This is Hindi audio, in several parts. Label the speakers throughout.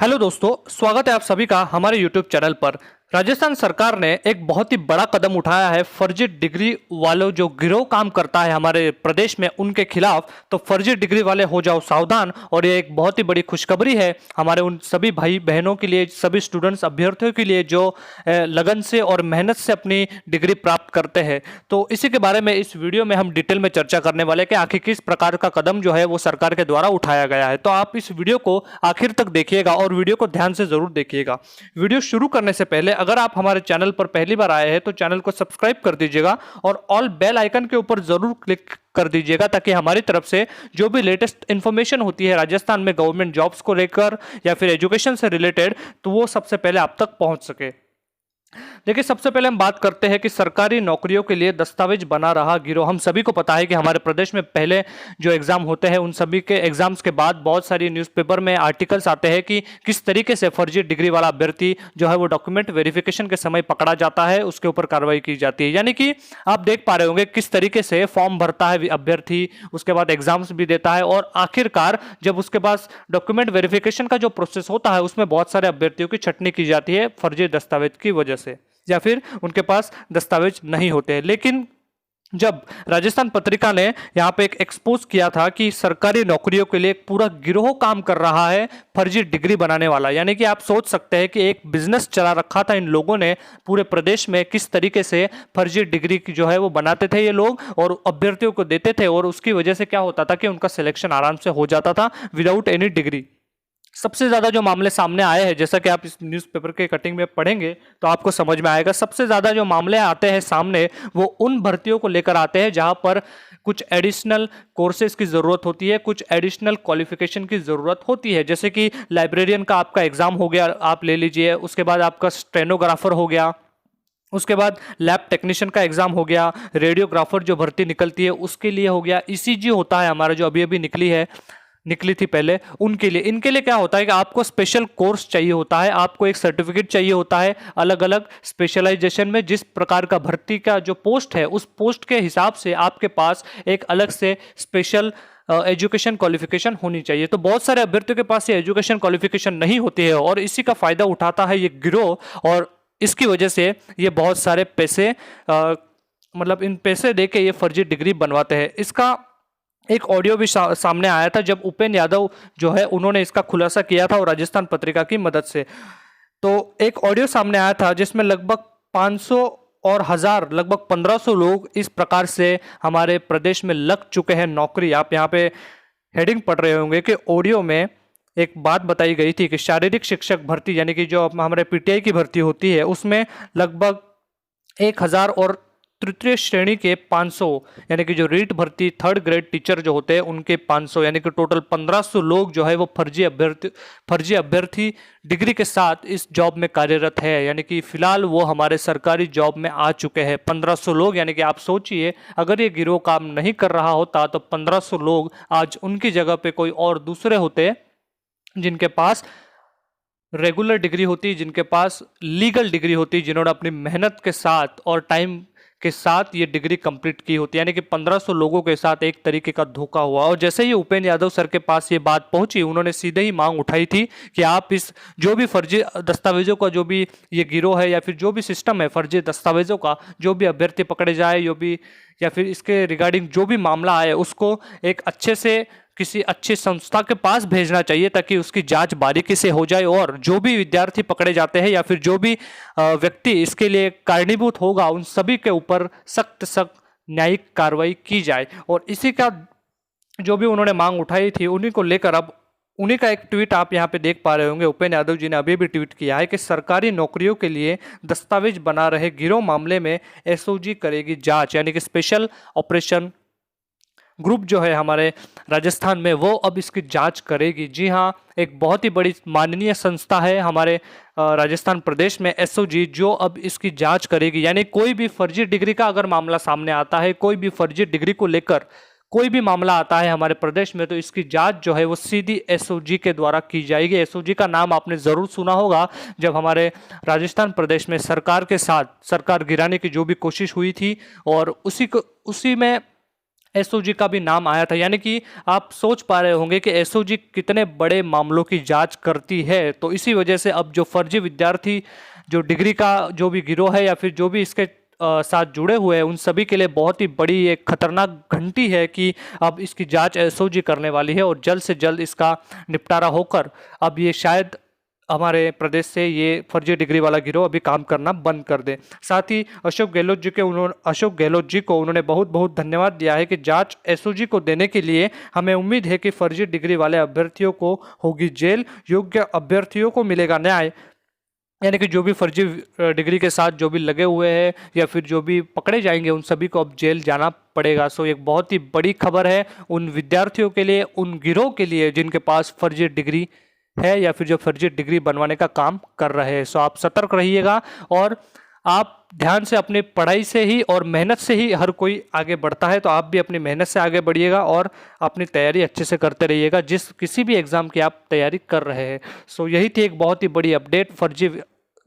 Speaker 1: हेलो दोस्तों, स्वागत है आप सभी का हमारे यूट्यूब चैनल पर। राजस्थान सरकार ने एक बहुत ही बड़ा कदम उठाया है। फर्जी डिग्री वालों जो गिरोह काम करता है हमारे प्रदेश में, उनके खिलाफ। तो फर्जी डिग्री वाले हो जाओ सावधान। और ये एक बहुत ही बड़ी खुशखबरी है हमारे उन सभी भाई बहनों के लिए, सभी स्टूडेंट्स अभ्यर्थियों के लिए जो लगन से और मेहनत से अपनी डिग्री प्राप्त करते हैं। तो इसी के बारे में इस वीडियो में हम डिटेल में चर्चा करने वाले हैं कि आखिर किस प्रकार का कदम जो है वो सरकार के द्वारा उठाया गया है। तो आप इस वीडियो को आखिर तक देखिएगा और वीडियो को ध्यान से जरूर देखिएगा। वीडियो शुरू करने से पहले अगर आप हमारे चैनल पर पहली बार आए हैं तो चैनल को सब्सक्राइब कर दीजिएगा और ऑल बेल आइकन के ऊपर जरूर क्लिक कर दीजिएगा, ताकि हमारी तरफ से जो भी लेटेस्ट इंफॉर्मेशन होती है राजस्थान में गवर्नमेंट जॉब्स को लेकर या फिर एजुकेशन से रिलेटेड, तो वो सबसे पहले आप तक पहुंच सके। देखिए, सबसे पहले हम बात करते हैं कि सरकारी नौकरियों के लिए दस्तावेज बना रहा गिरोह। हम सभी को पता है कि हमारे प्रदेश में पहले जो एग्जाम होते हैं उन सभी के एग्जाम्स के बाद बहुत सारी न्यूज़पेपर में आर्टिकल्स आते हैं कि किस तरीके से फर्जी डिग्री वाला अभ्यर्थी जो है वो डॉक्यूमेंट वेरिफिकेशन के समय पकड़ा जाता है, उसके ऊपर कार्रवाई की जाती है। यानी कि आप देख पा रहे होंगे किस तरीके से फॉर्म भरता है अभ्यर्थी, उसके बाद एग्जाम्स भी देता है और आखिरकार जब उसके पास डॉक्यूमेंट वेरिफिकेशन का जो प्रोसेस होता है उसमें बहुत सारे अभ्यर्थियों की छटनी की जाती है फर्जी दस्तावेज की वजह से, या फिर उनके पास दस्तावेज नहीं होते हैं। लेकिन जब राजस्थान पत्रिका ने यहाँ पे एक एक्सपोज किया था कि सरकारी नौकरियों के लिए एक पूरा गिरोह काम कर रहा है फर्जी डिग्री बनाने वाला, यानी कि आप सोच सकते हैं कि एक बिजनेस चला रखा था इन लोगों ने पूरे प्रदेश में, किस तरीके से फर्जी डिग्री की जो है वो बनाते थे ये लोग और अभ्यर्थियों को देते थे, और उसकी वजह से क्या होता था कि उनका सिलेक्शन आराम से हो जाता था विदाउट एनी डिग्री। सबसे ज्यादा जो मामले सामने आए हैं, जैसा कि आप इस न्यूज़पेपर के कटिंग में पढ़ेंगे तो आपको समझ में आएगा, सबसे ज्यादा जो मामले आते हैं सामने वो उन भर्तियों को लेकर आते हैं जहां पर कुछ एडिशनल कोर्सेज की जरूरत होती है, कुछ एडिशनल क्वालिफिकेशन की जरूरत होती है। जैसे कि लाइब्रेरियन का आपका एग्जाम हो गया, आप ले लीजिए, उसके बाद आपका स्टेनोग्राफर हो गया, उसके बाद लैब टेक्नीशियन का एग्जाम हो गया, रेडियोग्राफर जो भर्ती निकलती है उसके लिए हो गया, ईसीजी होता है हमारा जो अभी अभी निकली थी पहले, उनके लिए। इनके लिए क्या होता है कि आपको स्पेशल कोर्स चाहिए होता है, आपको एक सर्टिफिकेट चाहिए होता है अलग अलग स्पेशलाइजेशन में। जिस प्रकार का भर्ती का जो पोस्ट है उस पोस्ट के हिसाब से आपके पास एक अलग से स्पेशल एजुकेशन क्वालिफिकेशन होनी चाहिए। तो बहुत सारे अभ्यर्थियों के पास ये एजुकेशन क्वालिफिकेशन नहीं होती है और इसी का फायदा उठाता है ये गिरोह, और इसकी वजह से ये बहुत सारे पैसे मतलब इन पैसे दे के ये फर्जी डिग्री बनवाते हैं। इसका एक ऑडियो भी सामने आया था जब उपेंद्र यादव जो है उन्होंने इसका खुलासा किया था और राजस्थान पत्रिका की मदद से। तो एक ऑडियो सामने आया था जिसमें लगभग 500 और 1000 लगभग 1500 लोग इस प्रकार से हमारे प्रदेश में लग चुके हैं नौकरी। आप यहाँ पे हेडिंग पढ़ रहे होंगे कि ऑडियो में एक बात बताई गई थी कि शारीरिक शिक्षक भर्ती, यानी कि जो हमारे पीटीआई की भर्ती होती है उसमें लगभग 1000 और तृतीय श्रेणी के 500, यानी कि जो रीट भर्ती थर्ड ग्रेड टीचर जो होते हैं उनके 500, यानी कि टोटल 1500 लोग जो है वो फर्जी अभ्यर्थी डिग्री के साथ इस जॉब में कार्यरत है। यानी कि फिलहाल वो हमारे सरकारी जॉब में आ चुके हैं 1500 लोग। यानी कि आप सोचिए, अगर ये गिरोह काम नहीं कर रहा होता तो 1500 लोग आज उनकी जगह पे कोई और दूसरे होते जिनके पास रेगुलर डिग्री होती, जिनके पास लीगल डिग्री होती, जिन्होंने अपनी मेहनत के साथ और टाइम के साथ ये डिग्री कंप्लीट की होती। यानी कि 1500 लोगों के साथ एक तरीके का धोखा हुआ। और जैसे ही उपेंद्र यादव सर के पास ये बात पहुंची, उन्होंने सीधे ही मांग उठाई थी कि आप इस जो भी फर्जी दस्तावेजों का जो भी ये गिरोह है या फिर जो भी सिस्टम है फर्जी दस्तावेजों का, जो भी अभ्यर्थी पकड़े जाए जो भी, या फिर इसके रिगार्डिंग जो भी मामला आए उसको एक अच्छे से किसी अच्छी संस्था के पास भेजना चाहिए ताकि उसकी जांच बारीकी से हो जाए और जो भी विद्यार्थी पकड़े जाते हैं या फिर जो भी व्यक्ति इसके लिए कारणीभूत होगा उन सभी के ऊपर सख्त न्यायिक कार्रवाई की जाए। और इसी का जो भी उन्होंने मांग उठाई थी उन्हीं को लेकर अब उन्हीं का एक ट्वीट आप यहाँ पे देख पा रहे होंगे। उपेंद्र यादव जी ने अभी भी ट्वीट किया है कि सरकारी नौकरियों के लिए दस्तावेज बना रहे गिरोह मामले में एसओजी करेगी जांच, यानी कि स्पेशल ऑपरेशन ग्रुप जो है हमारे राजस्थान में वो अब इसकी जांच करेगी। जी हाँ, एक बहुत ही बड़ी माननीय संस्था है हमारे राजस्थान प्रदेश में एसओजी, जो अब इसकी जांच करेगी। यानी कोई भी फर्जी डिग्री का अगर मामला सामने आता है, कोई भी फर्जी डिग्री को लेकर कोई भी मामला आता है हमारे प्रदेश में, तो इसकी जांच जो है वो सीधी एसओजी के द्वारा की जाएगी। एसओजी का नाम आपने जरूर सुना होगा जब हमारे राजस्थान प्रदेश में सरकार के साथ सरकार गिराने की जो भी कोशिश हुई थी, और उसी में एसओजी का भी नाम आया था। यानी कि आप सोच पा रहे होंगे कि एसओजी कितने बड़े मामलों की जांच करती है। तो इसी वजह से अब जो फर्जी विद्यार्थी जो डिग्री का जो भी गिरोह है या फिर जो भी इसके साथ जुड़े हुए हैं उन सभी के लिए बहुत ही बड़ी एक खतरनाक घंटी है कि अब इसकी जांच एसओजी करने वाली है और जल्द से जल्द इसका निपटारा होकर अब ये शायद हमारे प्रदेश से ये फर्जी डिग्री वाला गिरोह अभी काम करना बंद कर दे। साथ ही अशोक गहलोत जी को उन्होंने बहुत बहुत धन्यवाद दिया है कि जांच एसओजी को देने के लिए हमें उम्मीद है कि फर्जी डिग्री वाले अभ्यर्थियों को होगी जेल, योग्य अभ्यर्थियों को मिलेगा न्याय। यानी कि जो भी फर्जी डिग्री के साथ जो भी लगे हुए हैं या फिर जो भी पकड़े जाएंगे उन सभी को अब जेल जाना पड़ेगा। सो एक बहुत ही बड़ी खबर है उन विद्यार्थियों के लिए, उन गिरोह के लिए जिनके पास फर्जी डिग्री है या फिर जो फर्जी डिग्री बनवाने का काम कर रहे हैं। सो आप सतर्क रहिएगा और आप ध्यान से अपनी पढ़ाई से ही और मेहनत से ही हर कोई आगे बढ़ता है। तो आप भी अपनी मेहनत से आगे बढ़िएगा और अपनी तैयारी अच्छे से करते रहिएगा जिस किसी भी एग्जाम की आप तैयारी कर रहे हैं। सो यही थी एक बहुत ही बड़ी अपडेट फर्जी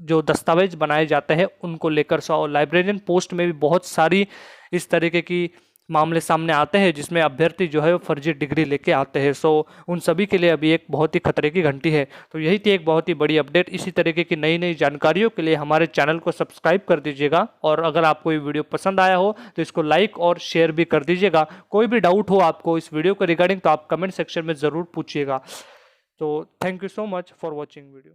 Speaker 1: जो दस्तावेज बनाए जाते हैं उनको लेकर। सो लाइब्रेरियन पोस्ट में भी बहुत सारी इस तरीके की मामले सामने आते हैं जिसमें अभ्यर्थी जो है वो फर्जी डिग्री लेके आते हैं। सो उन सभी के लिए अभी एक बहुत ही खतरे की घंटी है। तो यही थी एक बहुत ही बड़ी अपडेट। इसी तरीके की नई नई जानकारियों के लिए हमारे चैनल को सब्सक्राइब कर दीजिएगा और अगर आपको ये वीडियो पसंद आया हो तो इसको लाइक और शेयर भी कर दीजिएगा। कोई भी डाउट हो आपको इस वीडियो के रिगार्डिंग तो आप कमेंट सेक्शन में ज़रूर पूछिएगा। तो thank you so much for watching video.